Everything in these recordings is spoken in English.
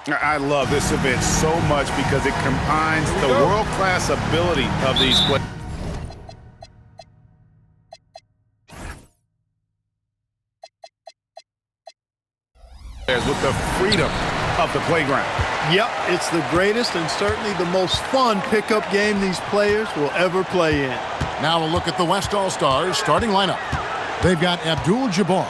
I love this event so much because it combines the world-class ability of these players with the freedom of the playground. Yep, it's the greatest and certainly the most fun pickup game these players will ever play in. Now a look at the West All-Stars starting lineup. They've got Abdul-Jabbar,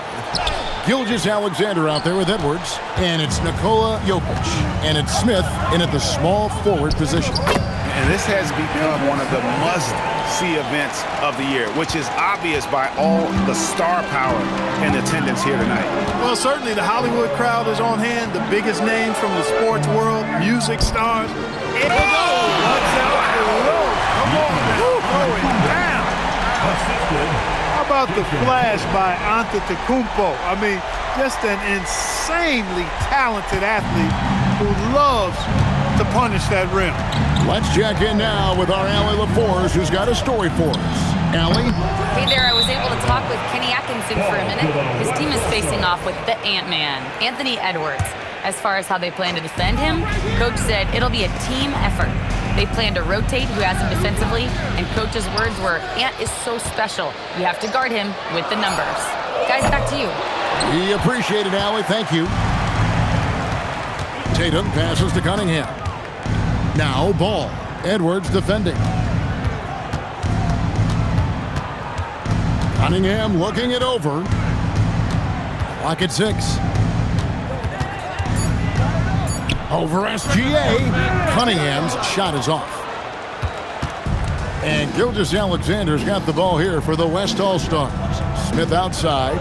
Gilgeous-Alexander out there with Edwards, and it's Nikola Jokic, and it's Smith in at the small forward position. And this has become one of the must-see events of the year, which is obvious by all the star power in attendance here tonight. Well, certainly the Hollywood crowd is on hand, the biggest names from the sports world, music stars. And what's out below? Come on, going down. How about the flash by Antetokounmpo? I mean, just an insanely talented athlete who loves to punish that rim. Let's check in now with our Allie LaForce, who's got a story for us. Allie? Hey there, I was able to talk with Kenny Atkinson for a minute. His team is facing off with the Ant-Man, Anthony Edwards. As far as how they plan to defend him, Coach said it'll be a team effort. They plan to rotate who has him defensively, and Coach's words were, Ant is so special. You have to guard him with the numbers. Guys, back to you. We appreciate it, Allie. Thank you. Tatum passes to Cunningham. Now ball. Edwards defending. Cunningham looking it over. Clock at 6. Over SGA. Cunningham's shot is off. And Gilgeous-Alexander's got the ball here for the West All-Stars. Smith outside.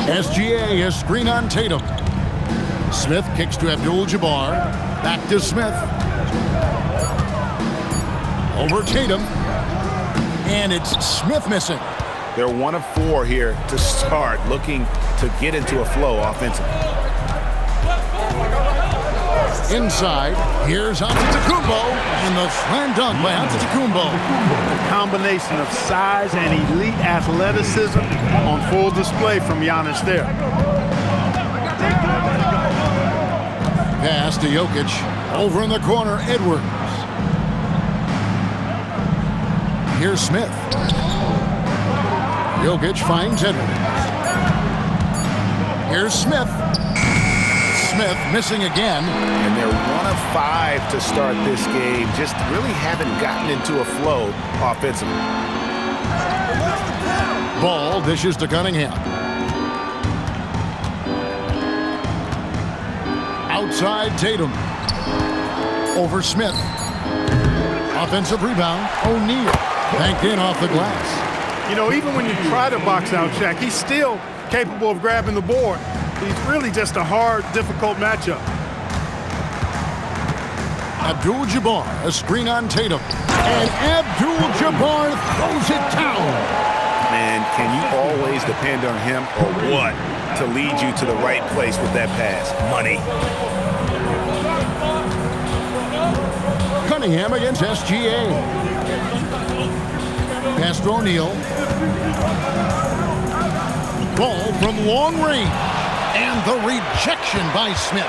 SGA is screen on Tatum. Smith kicks to Abdul-Jabbar. Back to Smith. Over Tatum. And it's Smith missing. They're 1 of 4 here to start, looking to get into a flow offensively. Inside, here's Antetokounmpo, and the slam dunk by Antetokounmpo. A combination of size and elite athleticism on full display from Giannis there. Pass to Jokic. Over in the corner, Edwards. Here's Smith. Jokic finds Edwards. Here's Smith. Smith missing again. And they're 1 of 5 to start this game. Just really haven't gotten into a flow offensively. Ball dishes to Cunningham. Outside Tatum. Over Smith. Offensive rebound. O'Neal. Banked in off the glass. You know, even when you try to box out Shaq, he's still capable of grabbing the board. He's really just a hard, difficult matchup. Abdul-Jabbar, a screen on Tatum. And Abdul-Jabbar throws it down. Man, can you always depend on him or what to lead you to the right place with that pass? Money. Cunningham against SGA. Pass to O'Neal. Ball from long range. And the rejection by Smith.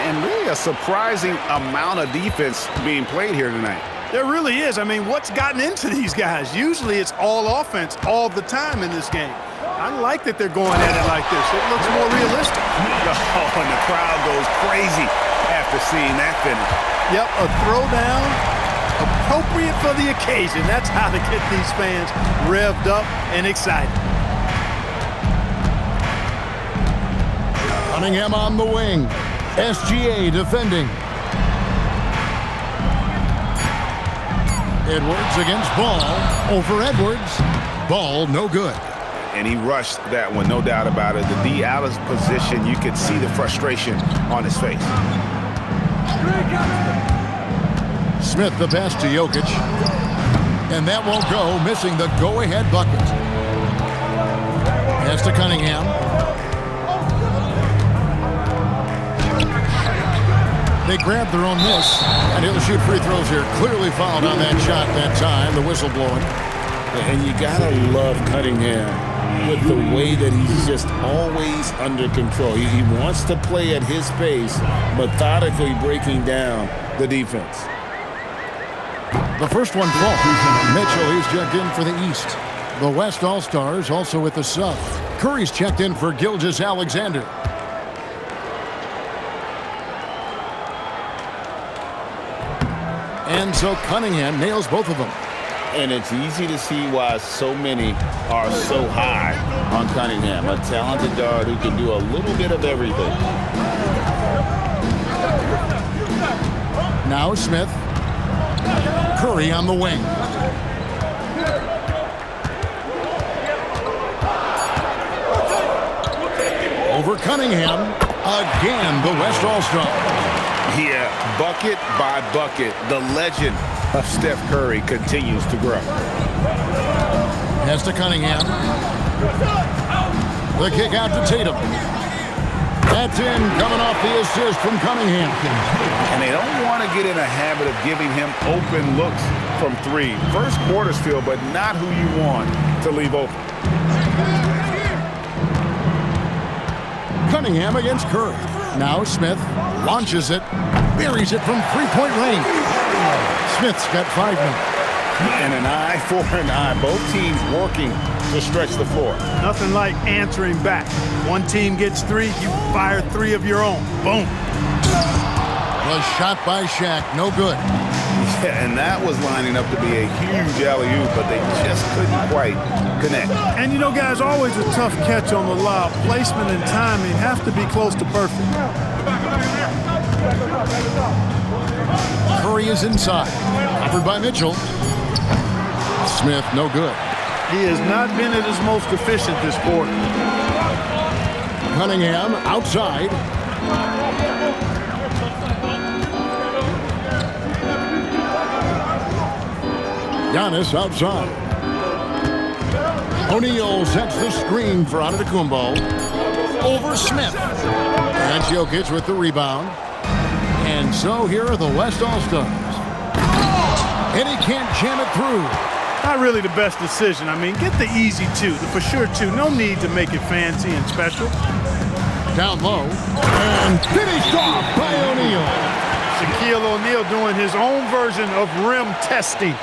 And really a surprising amount of defense being played here tonight. There really is. I mean, what's gotten into these guys? Usually it's all offense all the time in this game. I like that they're going at it like this. It looks more realistic. Oh, and the crowd goes crazy after seeing that finish. Yep, a throwdown appropriate for the occasion. That's how to get these fans revved up and excited. Cunningham on the wing. SGA defending. Edwards against Ball. Over Edwards. Ball no good. And he rushed that one, no doubt about it. The D out of position, you could see the frustration on his face. Smith the pass to Jokic. And that won't go, missing the go-ahead bucket. Pass to Cunningham. They grab their own miss, and he'll shoot free throws here. Clearly fouled on that shot that time, the whistle blowing. And you gotta love Cunningham with the way that he's just always under control. He wants to play at his pace, methodically breaking down the defense. The first one falls. Mitchell, he's checked in for the East. The West All-Stars also with the sub. Curry's checked in for Gilgeous-Alexander. And so Cunningham nails both of them. And it's easy to see why so many are so high on Cunningham, a talented guard who can do a little bit of everything. Now Smith. Curry on the wing. Over Cunningham. Again, the West All-Star. Yeah, bucket by bucket, the legend of Steph Curry continues to grow. Pass to Cunningham. The kick out to Tatum. That's in, coming off the assist from Cunningham. And they don't want to get in a habit of giving him open looks from three. First quarter still, but not who you want to leave open. Cunningham against Curry. Now Smith launches it, buries it from three-point range. Smith's got 5 minutes. And an eye for an eye. Both teams working to stretch the floor. Nothing like answering back. One team gets 3, you fire 3 of your own. Boom. The shot by Shaq, no good. Yeah, and that was lining up to be a huge alley-oop, but they just couldn't quite connect. And you know, guys, always a tough catch on the lob. Placement and timing have to be close to perfect. Curry is inside. Covered by Mitchell. Smith, no good. He has not been at his most efficient this quarter. Cunningham outside. Giannis outside. O'Neal sets the screen for Antetokounmpo. Over Smith. And Jokic with the rebound. And so here are the West All-Stars. And he can't jam it through. Not really the best decision. I mean, get the easy 2, the for sure 2. No need to make it fancy and special. Down low. And finished off by O'Neal. Shaquille O'Neal doing his own version of rim testing.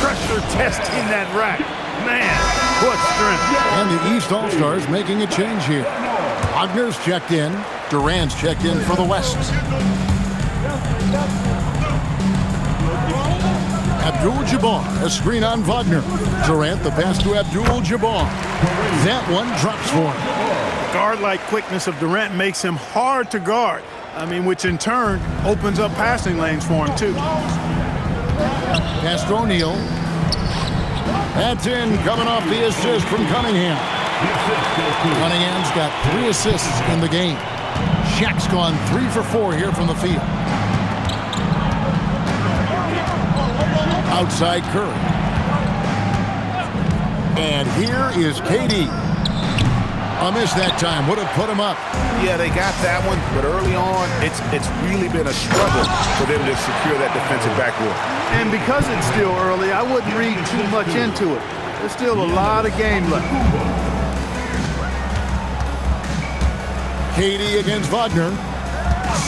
Pressure testing that rack. Man, what strength. And the East All-Stars making a change here. Wagner's checked in. Durant's checked in for the West. Abdul-Jabbar, a screen on Wagner. Durant, the pass to Abdul-Jabbar. That one drops for him. Guard-like quickness of Durant makes him hard to guard. I mean, which in turn opens up passing lanes for him, too. Pass to O'Neal. That's in, coming off the assist from Cunningham. Cunningham's got 3 assists in the game. Shaq's gone 3 for 4 here from the field. Outside Curry. And here is KD. A miss that time would have put him up. Yeah, they got that one, but early on, it's really been a struggle for them to secure that defensive backboard. And because it's still early, I wouldn't read too much into it. There's still a lot of game left. KD against Wagner.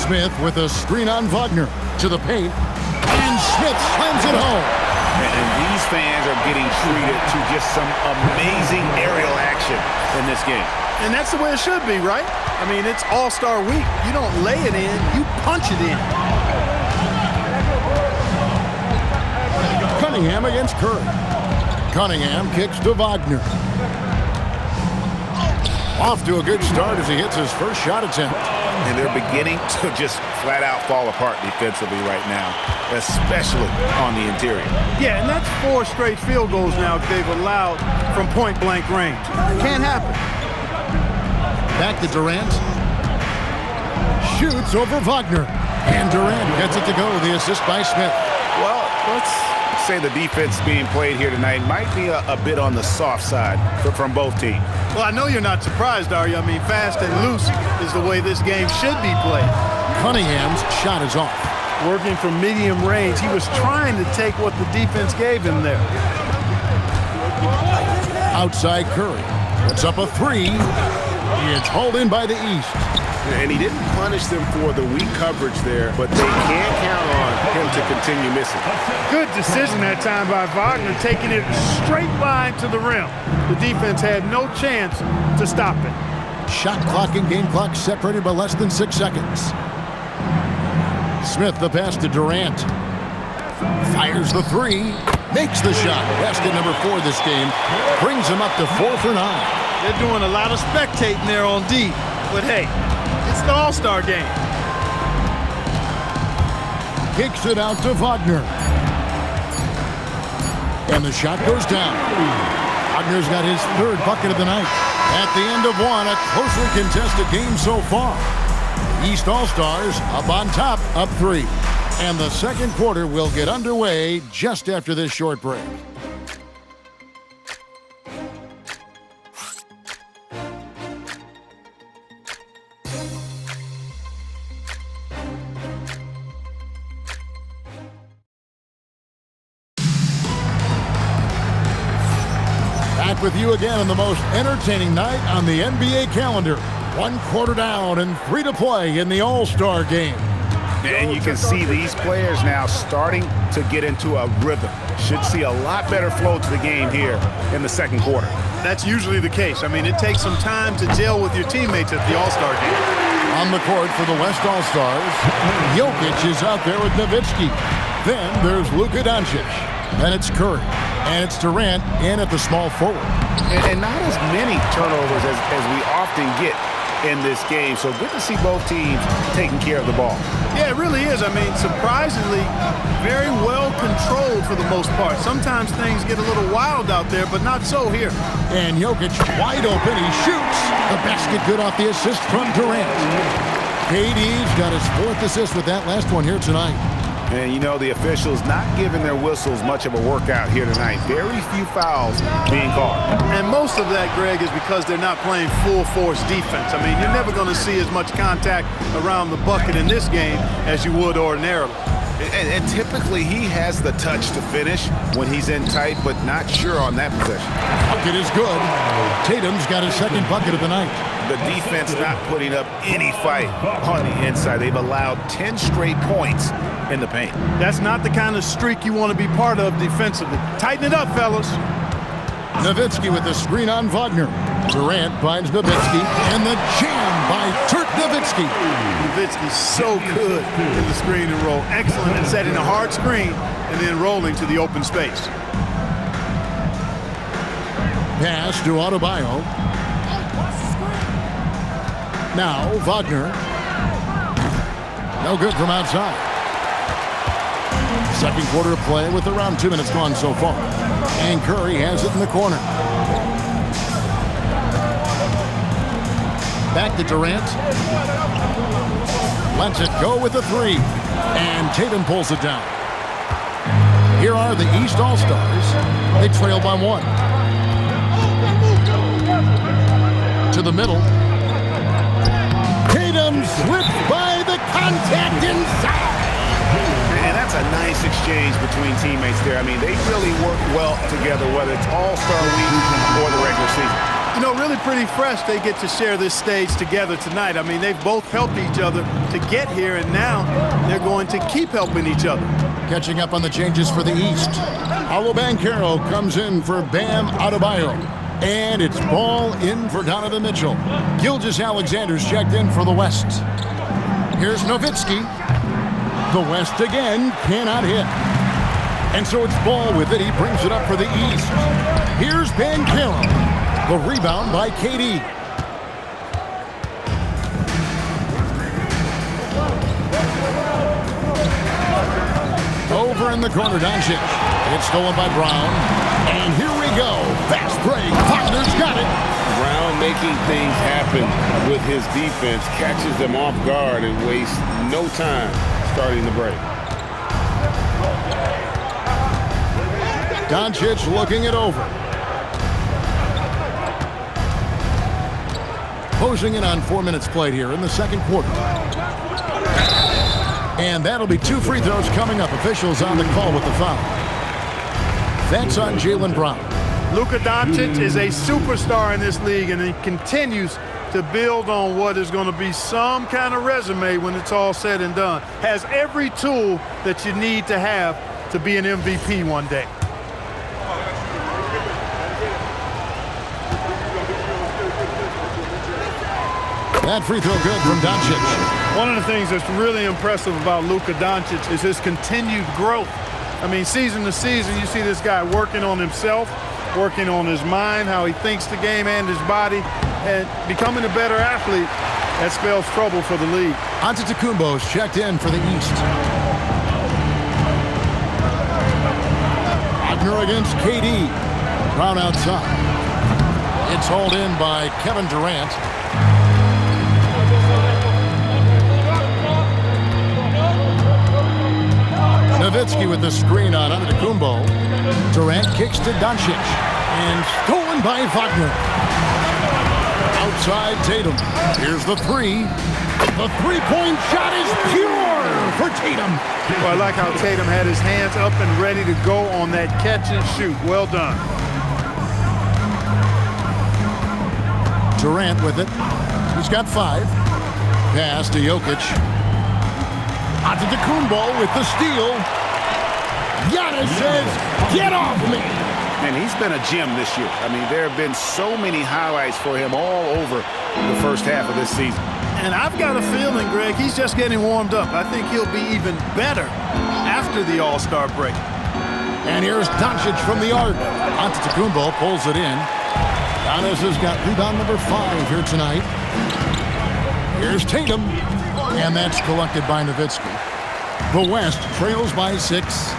Smith with a screen on Wagner to the paint. And Smith slams it home. And these fans are getting treated to just some amazing aerial action in this game. And that's the way it should be, right? I mean, it's All-Star Week. You don't lay it in, you punch it in. Cunningham against Curry. Cunningham kicks to Wagner. Off to a good start as he hits his first shot attempt. And they're beginning to just flat out fall apart defensively right now, especially on the interior. Yeah, and that's 4 straight field goals now they've allowed from point-blank range. Can't happen. Back to Durant. Shoots over Wagner. And Durant gets it to go. The assist by Smith. Well, let's say the defense being played here tonight might be a bit on the soft side from both teams. Well, I know you're not surprised, are you? I mean, fast and loose is the way this game should be played. Cunningham's shot is off. Working from medium range, he was trying to take what the defense gave him there. Outside Curry. It's up a three. It's hauled in by the East. And he didn't punish them for the weak coverage there, but they can't count on him to continue missing. Good decision that time by Wagner, taking it straight line to the rim. The defense had no chance to stop it. Shot clock and game clock separated by less than 6 seconds. Smith the pass to Durant. Fires the three. Makes the shot. Basket number 4 this game. Brings him up to 4 for 9. They're doing a lot of spectating there on D. But hey, it's the All-Star game. Kicks it out to Wagner. And the shot goes down. Wagner's got his 3rd bucket of the night. At the end of one, a closely contested game so far. East All-Stars up on top, up 3. And the second quarter will get underway just after this short break. Back with you again on the most entertaining night on the NBA calendar. 1 quarter down and 3 to play in the All-Star game. And you can see these players now starting to get into a rhythm. Should see a lot better flow to the game here in the second quarter. That's usually the case. I mean, it takes some time to gel with your teammates at the All-Star game. On the court for the West All-Stars, Jokic is out there with Nowitzki. Then there's Luka Doncic. Then it's Curry. And it's Durant in at the small forward. And not as many turnovers as we often get in this game. So good to see both teams taking care of the ball. Yeah, it really is. I mean, surprisingly, very well controlled for the most part. Sometimes things get a little wild out there, but not so here. And Jokic wide open. He shoots. The basket good off the assist from Durant. KD's got his 4th assist with that last one here tonight. And, you know, the officials not giving their whistles much of a workout here tonight. Very few fouls being called. And most of that, Greg, is because they're not playing full-force defense. I mean, you're never going to see as much contact around the bucket in this game as you would ordinarily. And typically he has the touch to finish when he's in tight, but not sure on that possession. Bucket is good. Tatum's got his 2nd bucket of the night. The defense not putting up any fight on the inside. They've allowed 10 straight points in the paint. That's not the kind of streak you want to be part of defensively. Tighten it up, fellas. Nowitzki with the screen on Wagner. Durant finds Nowitzki, and the jam by Dirk Nowitzki. Nowitzki's so good in the screen and roll. Excellent at setting a hard screen and then rolling to the open space. Pass to Adebayo. Now Wagner. No good from outside. Second quarter play with around 2 minutes gone so far. And Curry has it in the corner. Back to Durant. Lets it go with a 3. And Tatum pulls it down. Here are the East All-Stars. They trail by 1. To the middle. Tatum slips by the contact inside. And that's a nice exchange between teammates there. I mean, they really work well together, whether it's All-Star Week or the regular season. You know, really pretty fresh they get to share this stage together tonight. I mean, they've both helped each other to get here, and now they're going to keep helping each other. Catching up on the changes for the East. Paolo Banchero comes in for Bam Adebayo. And it's ball in for Donovan Mitchell. Gilgeous-Alexander's checked in for the West. Here's Nowitzki. The West again cannot hit. And so it's ball with it. He brings it up for the East. Here's Banchero. The rebound by KD. Over in the corner, Doncic. It's stolen by Brown. And here we go. Fast break. Wagner's got it. Brown making things happen with his defense, catches them off guard and wastes no time starting the break. Doncic looking it over. Closing in on 4 minutes played here in the second quarter. And that'll be 2 free throws coming up. Officials on the call with the foul. That's on Jaylen Brown. Luka Doncic is a superstar in this league, and he continues to build on what is going to be some kind of resume when it's all said and done. Has every tool that you need to have to be an MVP one day. That free throw good from Doncic. One of the things that's really impressive about Luka Doncic is his continued growth. I mean, season to season, you see this guy working on himself, working on his mind, how he thinks the game and his body, and becoming a better athlete. That spells trouble for the league. Antetokounmpo's checked in for the East. Wagner against KD. Brown outside. It's hauled in by Kevin Durant. Nowitzki with the screen on Antetokounmpo. Durant kicks to Doncic. And stolen by Wagner. Outside Tatum. Here's the three. The three-point shot is pure for Tatum. Well, I like how Tatum had his hands up and ready to go on that catch and shoot. Well done. Durant with it. He's got 5. Pass to Jokic. Antetokounmpo with the steal. Giannis says, "Get off me!" And he's been a gem this year. I mean, there have been so many highlights for him all over the first half of this season. And I've got a feeling, Greg, he's just getting warmed up. I think he'll be even better after the All-Star break. And here's Doncic from the arc. Antetokounmpo pulls it in. Giannis has got rebound number 5 here tonight. Here's Tatum. And that's collected by Nowitzki. The West trails by 6.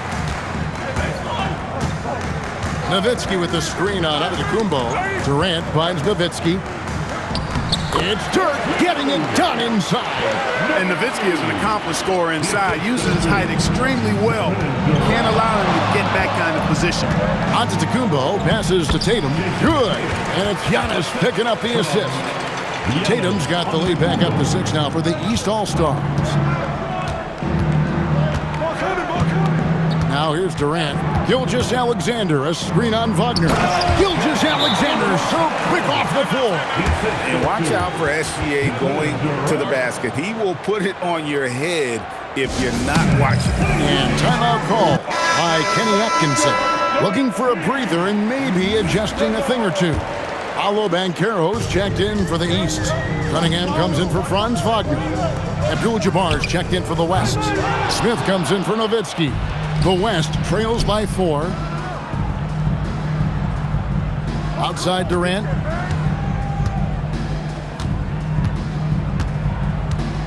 Nowitzki with the screen on Antetokounmpo. Durant finds Nowitzki. It's Dirk getting it done inside. And Nowitzki is an accomplished scorer inside, uses his height extremely well. You can't allow him to get that kind of position. Antetokounmpo passes to Tatum. Good. And it's Giannis picking up the assist. Tatum's got the lead back up to 6 now for the East All-Stars. Now here's Durant. Gilgeous-Alexander, a screen on Wagner. Gilgeous-Alexander so quick off the floor. And watch out for SGA going to the basket. He will put it on your head if you're not watching. And timeout call by Kenny Atkinson. Looking for a breather and maybe adjusting a thing or two. Paolo Banchero's checked in for the East. Cunningham comes in for Franz Wagner. Abdul-Jabbar's checked in for the West. Smith comes in for Nowitzki. The West trails by 4. Outside Durant.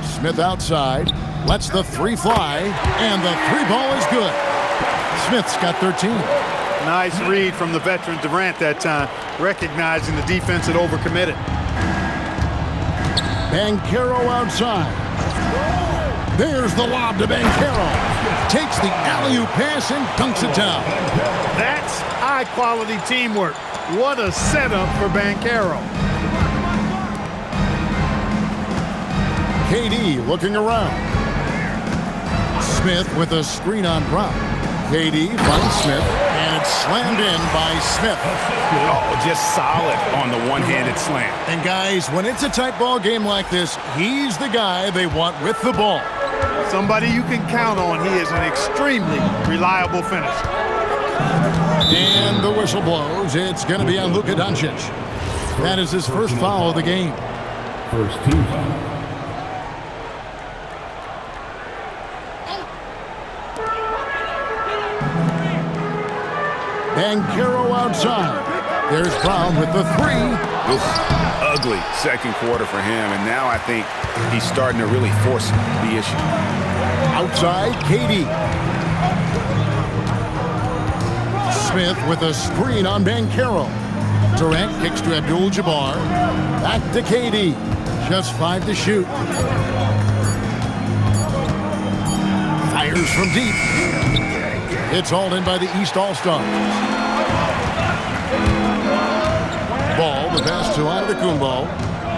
Smith outside. Lets the 3 fly. And the 3 ball is good. Smith's got 13. Nice read from the veteran Durant that time, recognizing the defense had overcommitted. Banchero outside. There's the lob to Banchero. Takes the alley-oop pass and dunks it down. That's high-quality teamwork. What a setup for Banchero. KD looking around. Smith with a screen on Brown. KD finds Smith, and it's slammed in by Smith. Oh, just solid on the one-handed slam. And guys, when it's a tight ball game like this, he's the guy they want with the ball. Somebody you can count on. He is an extremely reliable finisher. And the whistle blows. It's going to be on Luka Doncic. That is his first foul of the game. First team foul. Banchero outside. There's Brown with the 3. Oof, ugly second quarter for him, and now I think he's starting to really force the issue. Outside, KD. Smith with a screen on Banchero. Durant kicks to Abdul-Jabbar. Back to KD. Just 5 to shoot. Fires from deep. It's hauled in by the East All-Stars. Ball, the pass to Antetokounmpo.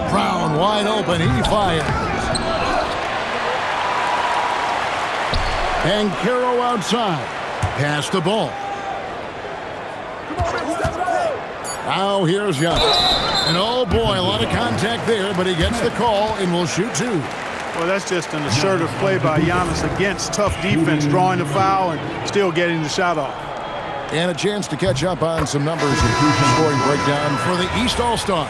Brown wide open, he fires. Banchero outside. Pass the ball. Now here's Giannis. And oh boy, a lot of contact there, but he gets the call and will shoot two. Well, that's just an assertive play by Giannis against tough defense, drawing the foul and still getting the shot off. And a chance to catch up on some numbers. Scoring breakdown for the East All-Stars.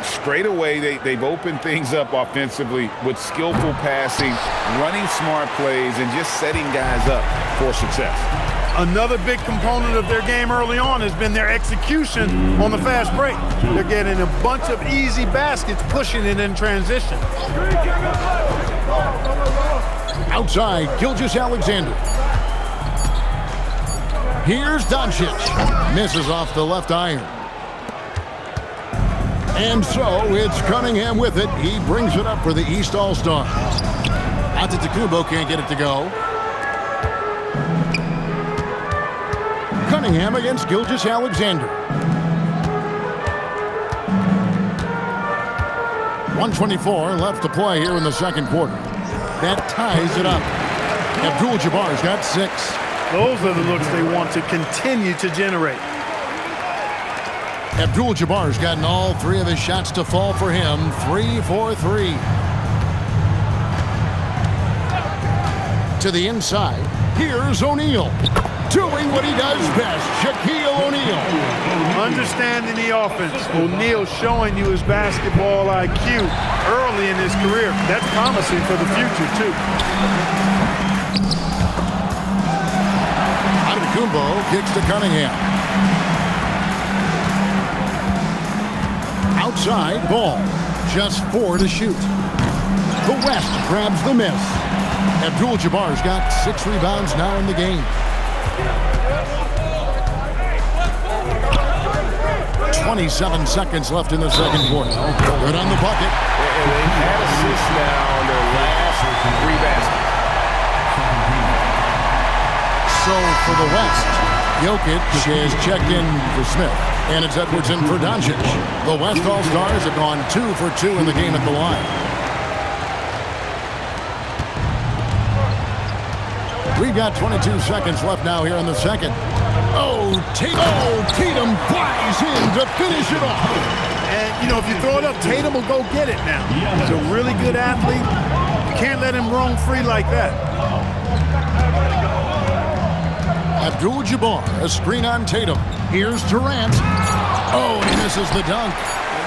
Straight away, they've opened things up offensively with skillful passing, running smart plays, and just setting guys up for success. Another big component of their game early on has been their execution on the fast break. They're getting a bunch of easy baskets, pushing it in transition. Outside, Gilgeous-Alexander. Here's Doncic. Misses off the left iron. And so it's Cunningham with it. He brings it up for the East All-Stars. Antetokounmpo can't get it to go. Cunningham against Gilgeous-Alexander. 1:24 left to play here in the second quarter. That ties it up. Abdul-Jabbar's got 6. Those are the looks they want to continue to generate. Abdul-Jabbar's gotten all 3 of his shots to fall for him. 3 for 3. To the inside. Here's O'Neal. Doing what he does best. Shaquille O'Neal. Understanding the offense. O'Neal showing you his basketball IQ early in his career. That's promising for the future, too. Antetokounmpo kicks to Cunningham. Outside, ball. Just 4 to shoot. The West grabs the miss. Abdul-Jabbar's got 6 rebounds now in the game. 27 seconds left in the second quarter. Good on the bucket. And they've had assists now on their last 3 baskets. So for the West, Jokic has checked in for Smith, and it's Edwards in for Doncic. The West All-Stars have gone 2 for 2 in the game at the line. We've got 22 seconds left now here in the second. Tatum flies in to finish it off. And, you know, if you throw it up, Tatum will go get it now. He's a really good athlete. You can't let him roam free like that. Abdul-Jabbar, a screen on Tatum. Here's Durant. Oh, he misses the dunk.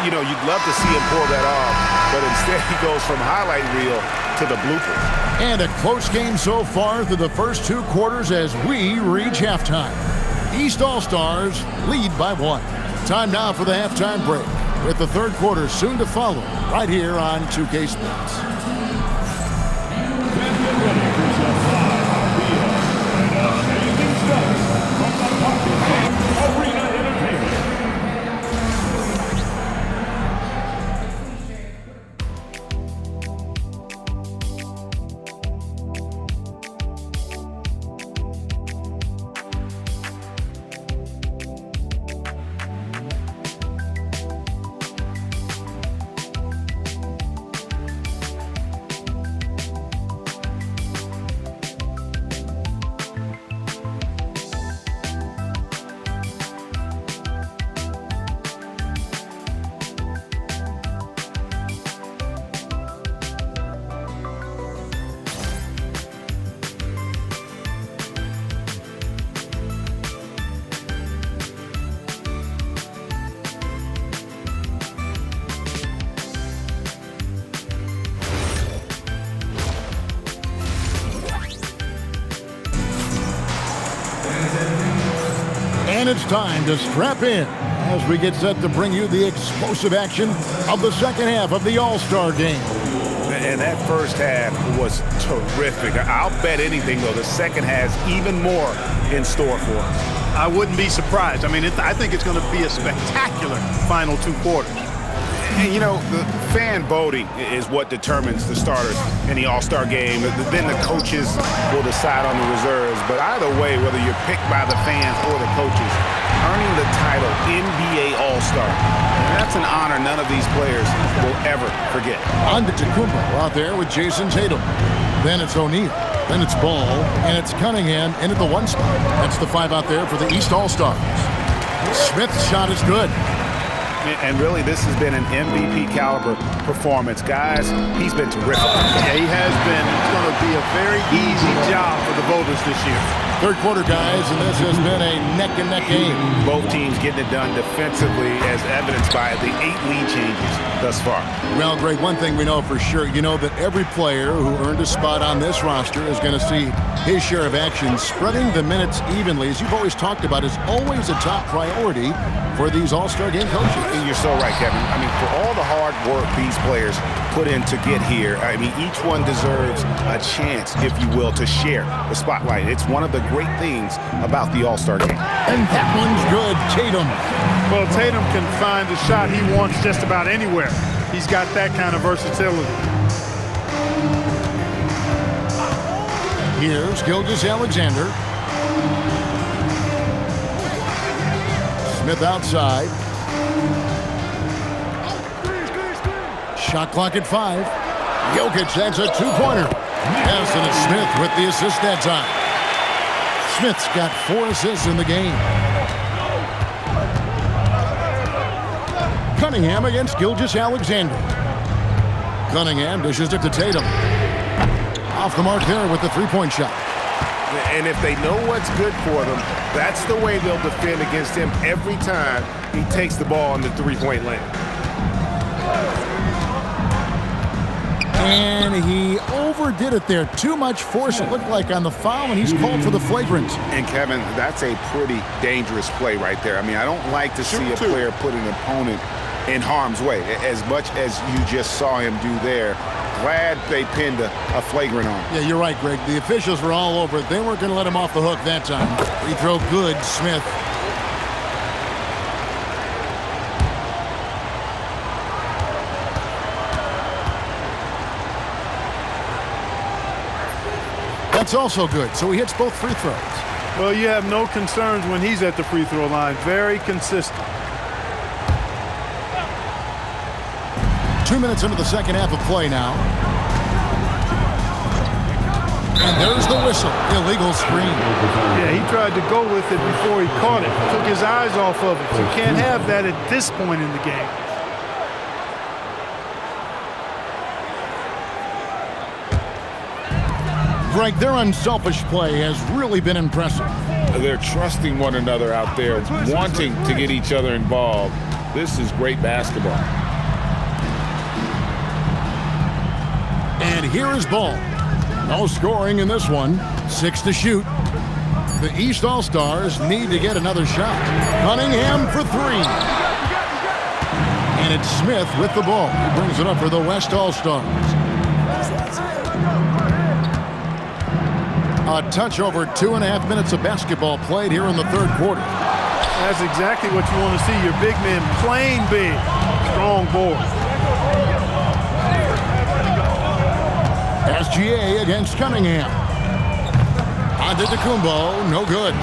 You know, you'd love to see him pull that off, but instead he goes from highlight reel to the bloopers. And a close game so far through the first 2 quarters as we reach halftime. East All-Stars lead by 1. Time now for the halftime break, with the third quarter soon to follow, right here on 2K Sports. And it's time to strap in as we get set to bring you the explosive action of the second half of the All-Star Game. And that first half was terrific. I'll bet anything, though, the second has even more in store for us. I wouldn't be surprised. I mean, I think it's going to be a spectacular final 2 quarters. And, you know, the fan voting is what determines the starters in the All-Star Game. Then the coaches will decide on the reserves. But either way, whether you're picked by the fans or the coaches, earning the title NBA All-Star, that's an honor none of these players will ever forget. Antetokounmpo out there with Jason Tatum. Then it's O'Neal. Then it's Ball. And it's Cunningham in at the 1 spot. That's the 5 out there for the East All-Stars. Smith's shot is good. And really, this has been an MVP caliber performance. Guys, he's been terrific. Yeah, he has been. It's going to be a very easy job for the voters this year. Third quarter, guys, and this has been a neck-and-neck game. Both teams getting it done defensively, as evidenced by the 8 lead changes thus far. Well, Greg, one thing we know for sure, you know that every player who earned a spot on this roster is going to see his share of action. Spreading the minutes evenly, as you've always talked about, is always a top priority for these All-Star game coaches. And you're so right, Kevin. I mean, for all the hard work these players put in to get here, I mean, each one deserves a chance, if you will, to share the spotlight. It's one of the great things about the All-Star game. And that one's good. Tatum. Well, Tatum can find the shot he wants just about anywhere. He's got that kind of versatility. Here's Gilgeous-Alexander. Smith outside. Shot clock at 5. Jokic, that's a two-pointer. Yes, and it's Smith with the assist that time. Smith's got 4 assists in the game. Cunningham against Gilgeous-Alexander. Cunningham dishes it to Tatum. Off the mark there with the three-point shot. And if they know what's good for them, that's the way they'll defend against him every time he takes the ball in the three-point lane. And he overdid it there. Too much force, it looked like, on the foul, and he's called for the flagrant. And, Kevin, that's a pretty dangerous play right there. I mean, I don't like to see a player put an opponent in harm's way, as much as you just saw him do there. Glad they pinned a flagrant on him. Yeah, you're right, Greg. The officials were all over it. They weren't going to let him off the hook that time. Free throw good, Smith. That's also good, so he hits both free throws. Well, you have no concerns when he's at the free throw line. Very consistent. 2 minutes into the second half of play now. And there's the whistle. Illegal screen. Yeah, he tried to go with it before he caught it. Took his eyes off of it. You can't have that at this point in the game. Greg, their unselfish play has really been impressive. They're trusting one another out there, wanting to get each other involved. This is great basketball. And here is ball. No scoring in this one. 6 to shoot. The East All-Stars need to get another shot. Cunningham for 3. And it's Smith with the ball. He brings it up for the West All-Stars. A touch over 2.5 minutes of basketball played here in the third quarter. That's exactly what you want to see. Your big men playing big. Strong board. SGA against Cunningham. Antetokounmpo, no good.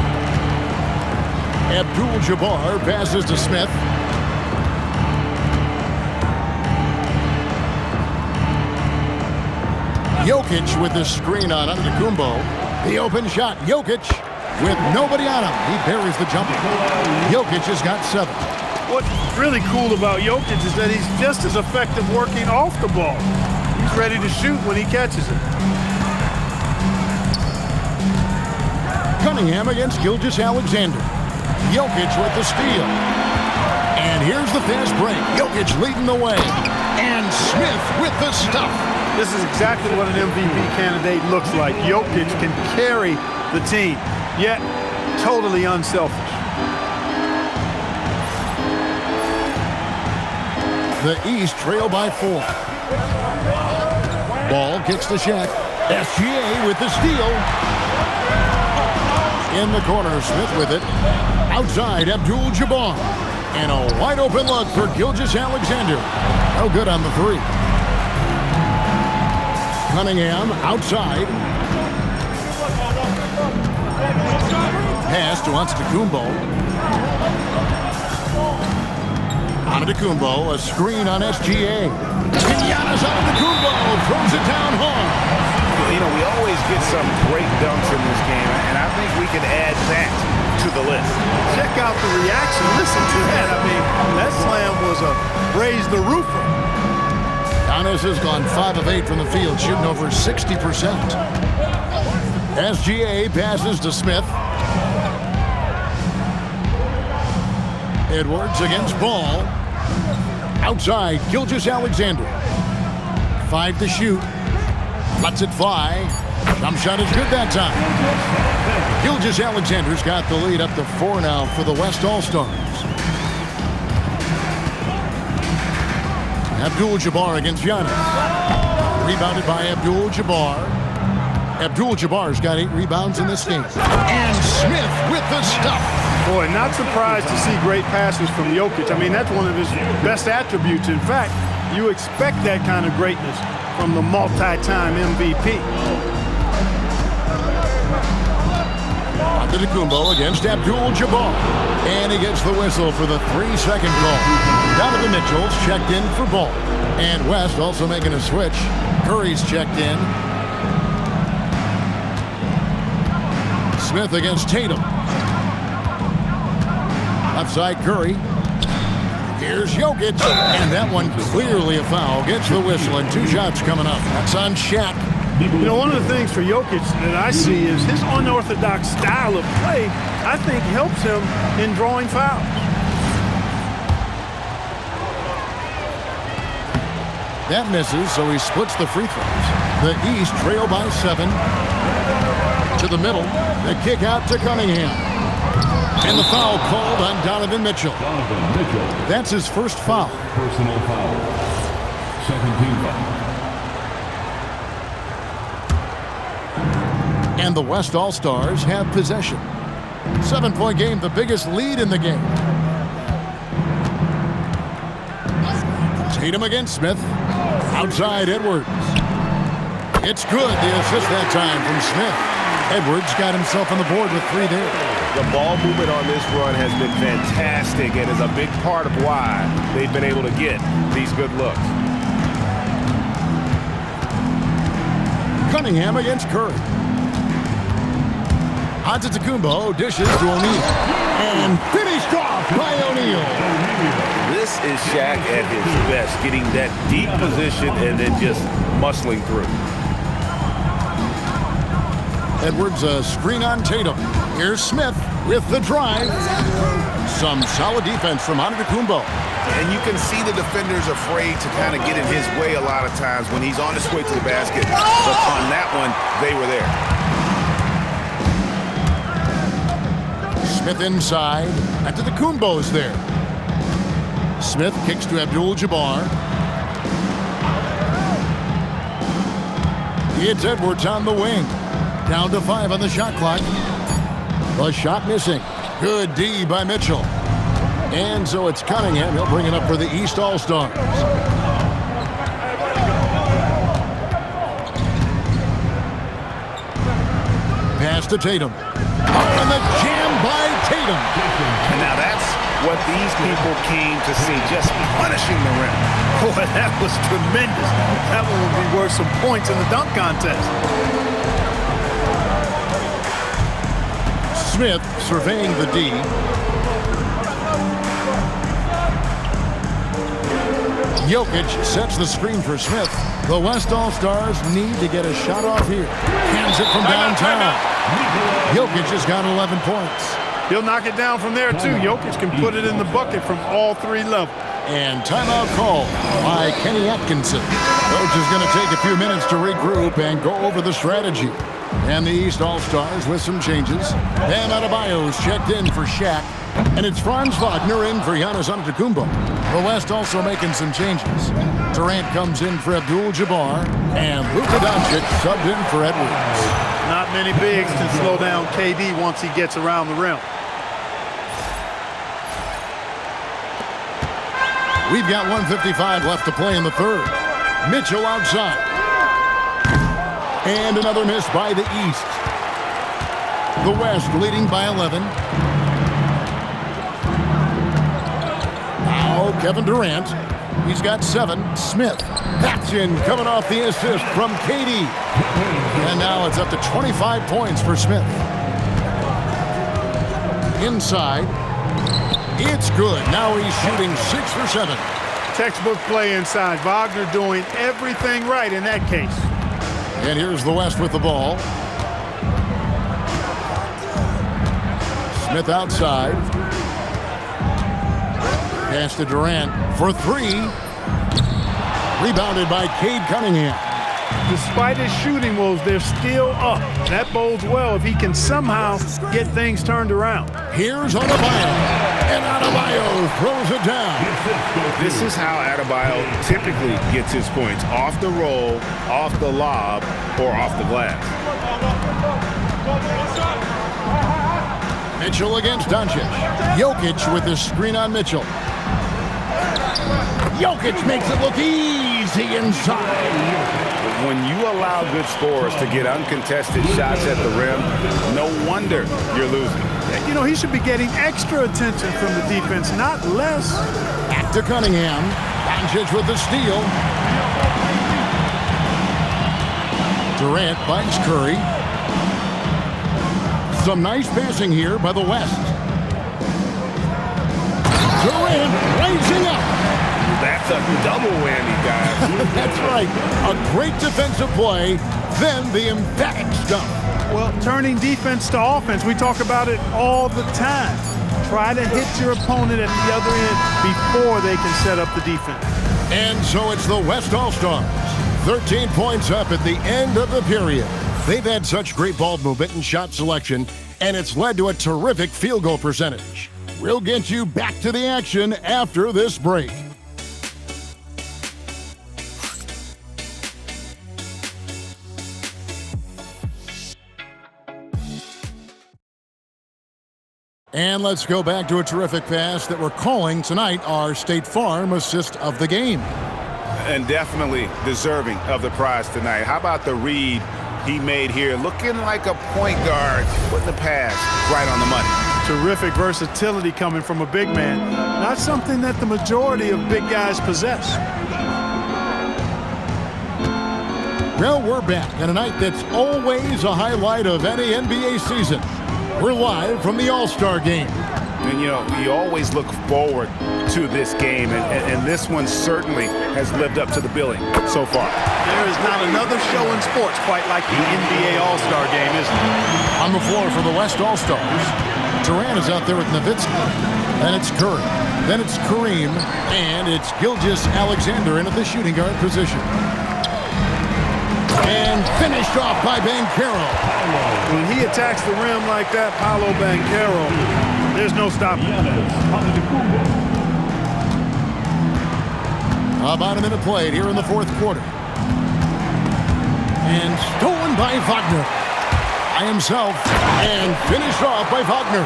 Abdul-Jabbar passes to Smith. Jokic with the screen on Antetokounmpo. The open shot, Jokic with nobody on him. He buries the jumper. Jokic has got 7. What's really cool about Jokic is that he's just as effective working off the ball. He's ready to shoot when he catches it. Cunningham against Gilgeous-Alexander. Jokic with the steal. And here's the fast break. Jokic leading the way. And Smith with the stuff. This is exactly what an MVP candidate looks like. Jokic can carry the team, yet totally unselfish. The East trail by 4. Ball kicks to Shaq. SGA with the steal. In the corner, Smith with it. Outside, Abdul-Jabbar. And a wide open look for Gilgeous-Alexander. No good on the 3. Cunningham outside. Pass to Antetokounmpo. Antetokounmpo, a screen on SGA. Giannis Antetokounmpo throws it down hard. You know, we always get some great dunks in this game, and I think we can add that to the list. Check out the reaction. Listen to that. I mean, that slam was a raise the roofer. Giannis has gone 5 of 8 from the field, shooting over 60%. SGA passes to Smith. Edwards against Ball. Outside, Gilgeous-Alexander. 5 to shoot. Lets it fly. Jump shot is good that time. Gilgeous-Alexander's got the lead up to 4 now for the West All-Stars. Abdul-Jabbar against Giannis. Rebounded by Abdul-Jabbar. Abdul-Jabbar's got 8 rebounds in this game. And Smith with the stuff. Boy, not surprised to see great passes from Jokic. I mean, that's one of his best attributes. In fact, you expect that kind of greatness from the multi-time MVP. Antetokounmpo against Abdul-Jabbar. And he gets the whistle for the 3-second call. Donovan Mitchell's checked in for Ball. And West also making a switch. Curry's checked in. Smith against Tatum. Left side Curry. Here's Jokic. And that one clearly a foul. Gets the whistle and 2 shots coming up. That's on Shaq. You know, one of the things for Jokic that I see is his unorthodox style of play, I think, helps him in drawing fouls. That misses, so he splits the free throws. The East trail by 7. To the middle. The kick out to Cunningham. And the foul called on Donovan Mitchell. Donovan Mitchell. That's his first foul. Personal foul. Second team foul. And the West All-Stars have possession. 7-point game, the biggest lead in the game. Tatum against Smith. Outside Edwards. It's good. The assist that time from Smith. Edwards got himself on the board with 3 there. The ball movement on this run has been fantastic and is a big part of why they've been able to get these good looks. Cunningham against Curry. Antetokounmpo dishes to O'Neal. And finished off by O'Neal. This is Shaq at his best, getting that deep position and then just muscling through. Edwards a screen on Tatum. Here's Smith with the drive. Some solid defense from Antetokounmpo. And you can see the defenders afraid to kind of get in his way a lot of times when he's on his way to the basket. But on that one, they were there. Smith inside. Antetokounmpo's there. Smith kicks to Abdul-Jabbar. It's Edwards on the wing. Down to 5 on the shot clock. The shot missing. Good D by Mitchell. And so it's Cunningham. He'll bring it up for the East All-Stars. Pass to Tatum. And the jam by Tatum. And now that's what these people came to see, just punishing the rim. Boy, that was tremendous. That one will be worth some points in the dunk contest. Smith surveying the D. Jokic sets the screen for Smith. The West All-Stars need to get a shot off here. Hands it from downtown. Jokic has got 11 points. He'll knock it down from there, too. Jokic can put it in the bucket from all 3 levels. And timeout call by Kenny Atkinson. Coach is going to take a few minutes to regroup and go over the strategy. And the East All-Stars with some changes. Bam Adebayo's checked in for Shaq. And it's Franz Wagner in for Giannis Antetokounmpo. The West also making some changes. Durant comes in for Abdul-Jabbar. And Luka Doncic subbed in for Edwards. Not many bigs can slow down KD once he gets around the rim. We've got 1:55 left to play in the third. Mitchell outside. And another miss by the East. The West leading by 11. Now Kevin Durant. He's got 7. Smith. That's in, coming off the assist from KD. And now it's up to 25 points for Smith. Inside. It's good. Now he's shooting 6 for 7. Textbook play inside. Wagner doing everything right in that case. And here's the West with the ball. Smith outside. Pass to Durant for 3. Rebounded by Cade Cunningham. Despite his shooting woes, they're still up. That bodes well if he can somehow get things turned around. Here's Adebayo. And Adebayo throws it down. This is how Adebayo typically gets his points. Off the roll, off the lob, or off the glass. Mitchell against Doncic. Jokic with the screen on Mitchell. Jokic makes it look easy inside. When you allow good scorers to get uncontested shots at the rim, no wonder you're losing. You know, he should be getting extra attention from the defense, not less. Back to Cunningham. Doncic with the steal. Durant finds Curry. Some nice passing here by the West. Durant raising up. That's a double whammy, guys. That's right. A great defensive play, then the emphatic stuff. Well, turning defense to offense, we talk about it all the time. Try to hit your opponent at the other end before they can set up the defense. And so it's the West All-Stars. 13 points up at the end of the period. They've had such great ball movement and shot selection, and it's led to a terrific field goal percentage. We'll get you back to the action after this break. And let's go back to a terrific pass that we're calling tonight our State Farm assist of the game. And definitely deserving of the prize tonight. How about the read he made here? Looking like a point guard, putting the pass right on the money. Terrific versatility coming from a big man. Not something that the majority of big guys possess. Well, we're back on a night that's always a highlight of any NBA season. We're live from the All-Star Game. And, you know, you always look forward to this game, and this one certainly has lived up to the billing so far. There is not another show in sports quite like the NBA All-Star Game, is there? On the floor for the West All-Stars, Durant is out there with Nowitzki. Then it's Curry. Then it's Kareem. And it's Gilgeous-Alexander in at the shooting guard position. And finished off by Banchero. When he attacks the rim like that, Paolo Banchero, there's no stopping. About a minute played here in the fourth quarter. And stolen by Wagner. By himself. And finished off by Wagner.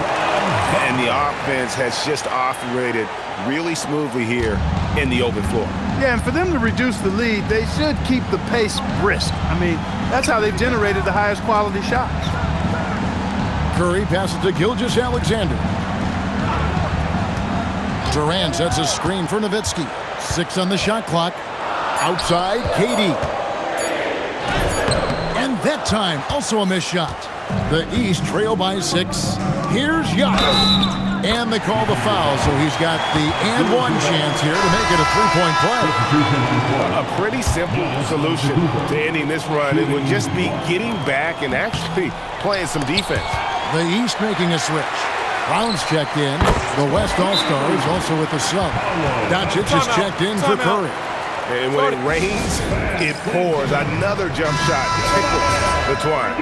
And the offense has just operated really smoothly here in the open floor. Yeah, and for them to reduce the lead, they should keep the pace brisk. I mean, that's how they've generated the highest quality shots. Curry passes to Gilgeous-Alexander. Durant sets a screen for Nowitzki. 6 on the shot clock. Outside, KD. And that time, also a missed shot. The East trail by 6. Here's Giannis. And they call the foul, so he's got the and one chance here to make it a three-point play. A pretty simple solution to ending this run. It would just be getting back and actually playing some defense. The East making a switch. Brown's checked in. The West All-Stars also with the sub. Doncic is checked in for Curry. And when it rains, it pours. Another jump shot tickles the twine.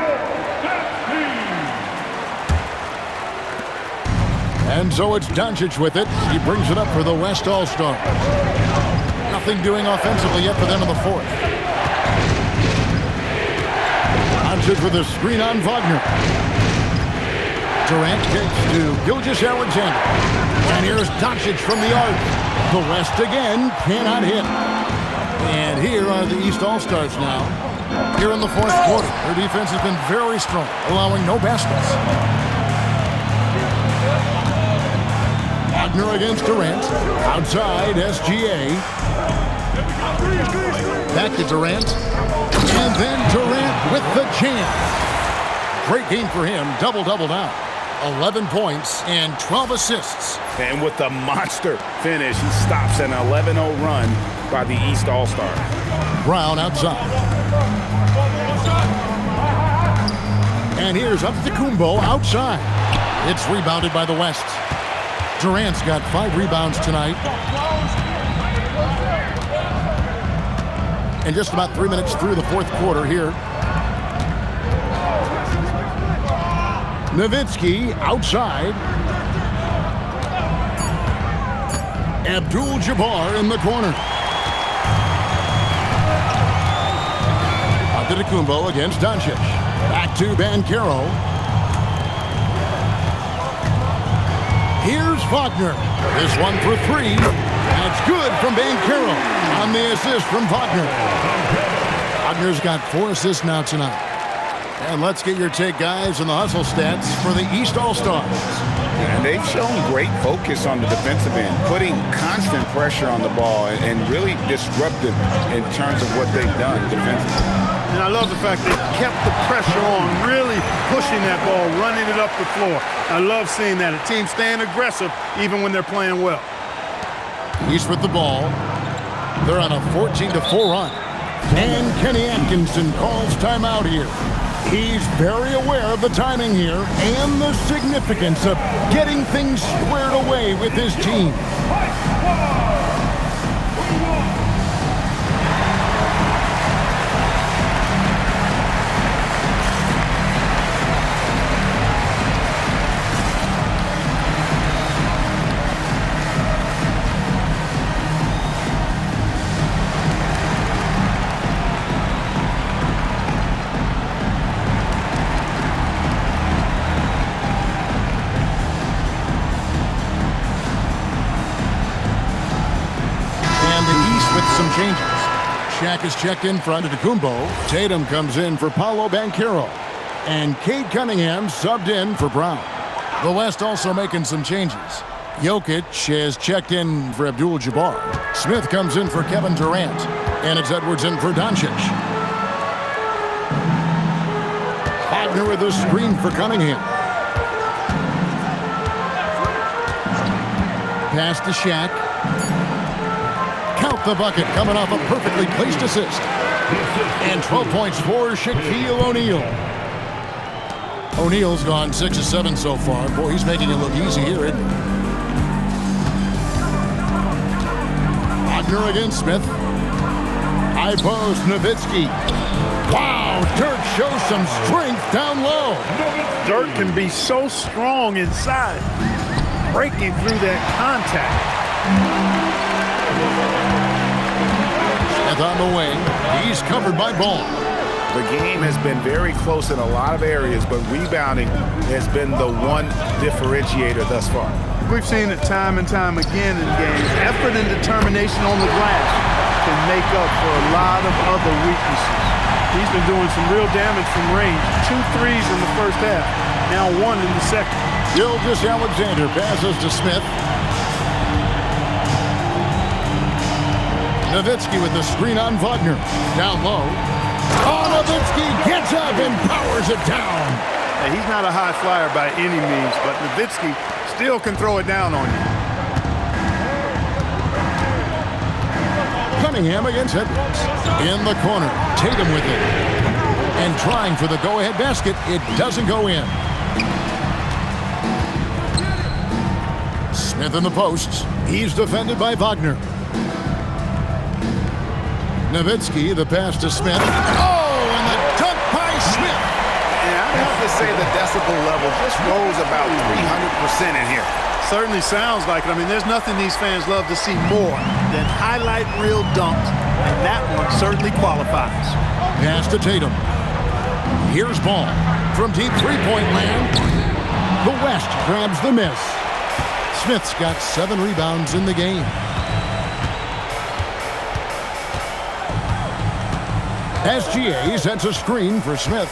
And so it's Doncic with it. He brings it up for the West All-Stars. Nothing doing offensively yet for them in the fourth. Doncic with a screen on Wagner. Durant kicks to Gilgeous-Alexander. And here's Doncic from the arc. The West again cannot hit. And here are the East All-Stars now. Here in the fourth quarter. Their defense has been very strong, allowing no baskets. Wagner against Durant. Outside, SGA. Back to Durant. And then Durant with the jam. Great game for him. Double-double now. 11 points and 12 assists. And with the monster finish, he stops an 11-0 run by the East All-Stars. Brown outside. And here's Antetokounmpo outside. It's rebounded by the West. Durant's got 5 rebounds tonight. And just about 3 minutes through the fourth quarter here. Nowitzki outside. Abdul-Jabbar in the corner. Antetokounmpo against Doncic. Back to Banchero. Here's Wagner. This one for 3. That's good from Banchero on the assist from Wagner. Wagner's got 4 assists now tonight. And let's get your take, guys, on the hustle stats for the East All-Stars. And they've shown great focus on the defensive end, putting constant pressure on the ball and really disruptive in terms of what they've done defensively. And I love the fact they kept the pressure on, really pushing that ball, running it up the floor. I love seeing that. A team staying aggressive even when they're playing well. East with the ball. They're on a 14-4 run. And Kenny Atkinson calls timeout here. He's very aware of the timing here and the significance of getting things squared away with his team. Shaq is checked in for Antetokounmpo. Tatum comes in for Paolo Banchero. And Cade Cunningham subbed in for Brown. The West also making some changes. Jokic has checked in for Abdul-Jabbar. Smith comes in for Kevin Durant. And it's Edwards in for Doncic. Wagner with a screen for Cunningham. Pass to Shaq. Count the bucket, coming off a perfectly placed assist. And 12 points for Shaquille O'Neal. O'Neal's gone 6 of 7 so far. Boy, he's making it look easy here, isn't he? Wagner against Smith. High post, Nowitzki. Wow, Dirk shows some strength down low. Dirk can be so strong inside, breaking through that contact. Smith on the wing. He's covered by Ball. The game has been very close in a lot of areas, but rebounding has been the one differentiator thus far. We've seen it time and time again in games. Effort and determination on the glass can make up for a lot of other weaknesses. He's been doing some real damage from range. 2 threes in the first half, now 1 in the second. Gilgeous-Alexander passes to Smith. Nowitzki with the screen on Wagner. Down low. Oh, Nowitzki gets up and powers it down. Hey, he's not a high flyer by any means, but Nowitzki still can throw it down on you. Cunningham against Edwards. In the corner. Tatum with it. And trying for the go-ahead basket. It doesn't go in. Smith in the posts. He's defended by Wagner. Nowitzki, the pass to Smith. Oh, and the dunk by Smith. Yeah, I'd have to say the decibel level just rose about 300% in here. Certainly sounds like it. I mean, there's nothing these fans love to see more than highlight reel dunks, and that one certainly qualifies. Pass to Tatum. Here's Ball from deep three-point land. The West grabs the miss. Smith's got 7 rebounds in the game. SGA sets a screen for Smith.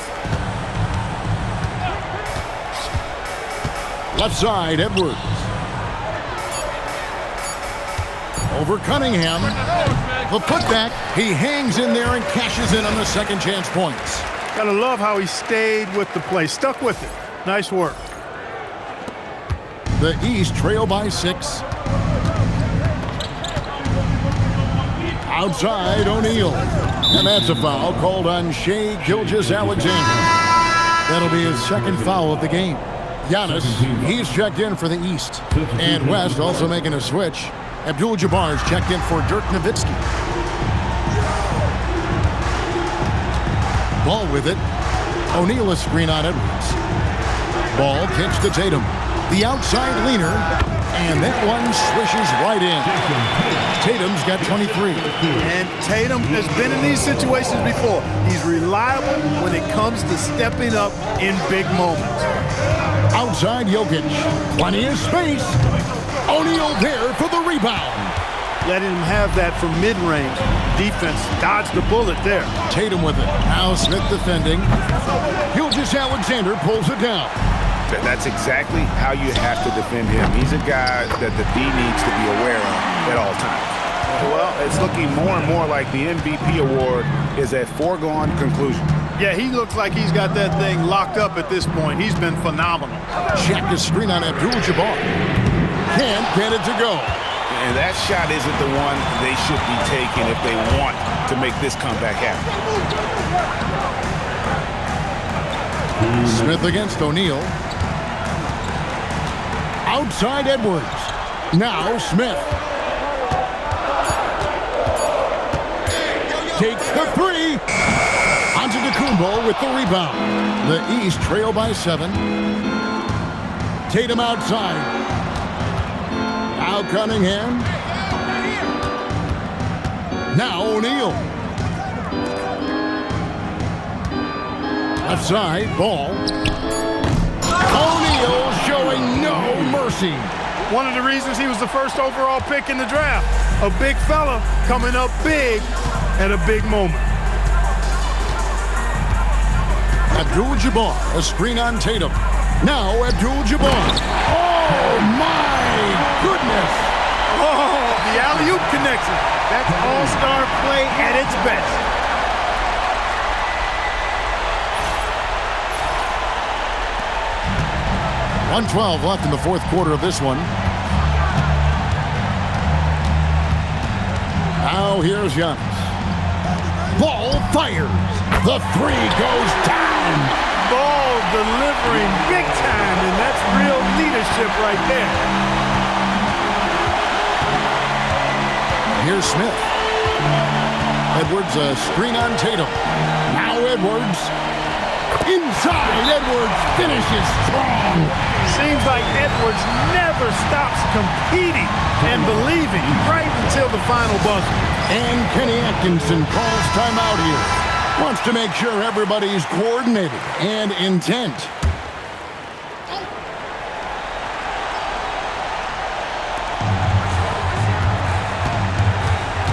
Left side, Edwards. Over Cunningham. The putback, he hangs in there and cashes in on the second chance points. Gotta love how he stayed with the play. Stuck with it. Nice work. The East trail by 6. Outside, O'Neal. And that's a foul called on Shai Gilgeous-Alexander. That'll be his second foul of the game. Giannis, he's checked in for the East. And West also making a switch. Abdul-Jabbar's checked in for Dirk Nowitzki. Ball with it. O'Neal a screen on Edwards. Ball kicks to Tatum. The outside leaner. And that one swishes right in. Tatum's got 23. And Tatum has been in these situations before. He's reliable when it comes to stepping up in big moments. Outside Jokic. Plenty of space. O'Neal there for the rebound. Letting him have that from mid-range. Defense dodged the bullet there. Tatum with it. Now Smith defending. Gilgeous-Alexander pulls it down. That's exactly how you have to defend him. He's a guy that the D needs to be aware of at all times. Well, it's looking more and more like the MVP award is a foregone conclusion. Yeah, he looks like he's got that thing locked up at this point. He's been phenomenal. Check the screen on Abdul-Jabbar. Can't get it to go. And that shot isn't the one they should be taking if they want to make this comeback happen. Smith against O'Neal. Outside Edwards. Now Smith. Takes the three. Antetokounmpo with the rebound. The East trail by 7. Tatum outside. Now Cunningham. Now O'Neal. Left side, Ball. O'Neal showing no mercy. One of the reasons he was the first overall pick in the draft. A big fella coming up big at a big moment. Abdul-Jabbar, a screen on Tatum. Now Abdul-Jabbar. Oh, my goodness. Oh, the alley-oop connection. That's all-star play at its best. .112 left in the fourth quarter of this one. Now here's Giannis. Ball fires. The three goes down. Ball delivering big time, and that's real leadership right there. Here's Smith. Edwards, a screen on Tatum. Now Edwards. Inside, Edwards finishes strong. Seems like Edwards never stops competing and believing right until the final buzzer. And Kenny Atkinson calls timeout here. Wants to make sure everybody's coordinated and intent.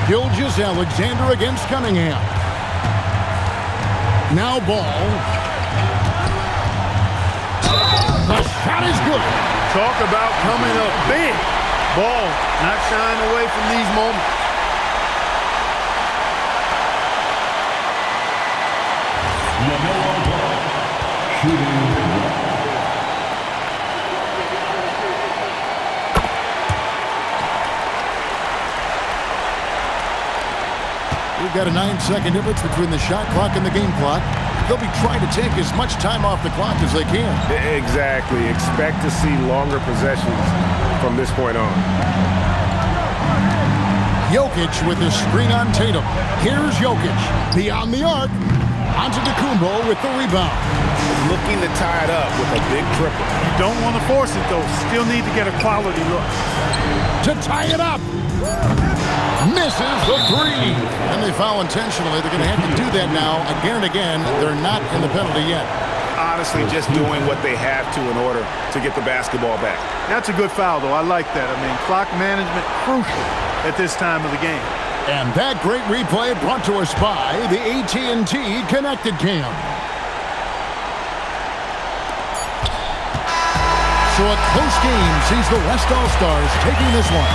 Gilgeous-Alexander against Cunningham. Now Ball. The shot is good. Talk about coming up big. Ball not shying away from these moments. LaMelo Ball, shooting. We've got a 9-second difference between the shot clock and the game clock. They'll be trying to take as much time off the clock as they can. Exactly. Expect to see longer possessions from this point on. Jokic with the screen on Tatum. Here's Jokic. Beyond the arc. Antetokounmpo with the rebound. Looking to tie it up with a big triple. You don't want to force it, though. Still need to get a quality look. To tie it up. Misses the three. And they foul intentionally. They're going to have to do that now again and again. They're not in the penalty yet. Honestly, just doing what they have to in order to get the basketball back. That's a good foul, though. I like that. I mean, clock management crucial at this time of the game. And that great replay brought to us by the AT&T Connected Cam. So a close game sees the West All-Stars taking this one.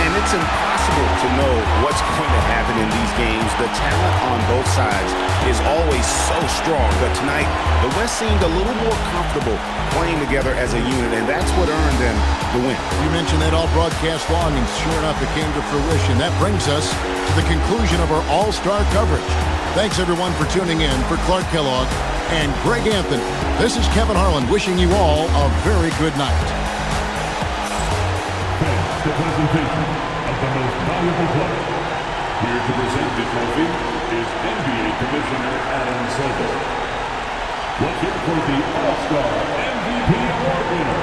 And it's impossible impossible to know what's going to happen in these games. The talent on both sides is always so strong, but tonight the West seemed a little more comfortable playing together as a unit, and that's what earned them the win. You mentioned that all broadcast long, and sure enough, it came to fruition. That brings us to the conclusion of our all-star coverage. Thanks, everyone, for tuning in. For Clark Kellogg and Greg Anthony, this is Kevin Harlan wishing you all a very good night. That's the presentation of the most valuable player. Here to present the trophy is NBA Commissioner Adam Silver. Let's hear for the All-Star MVP Award winner.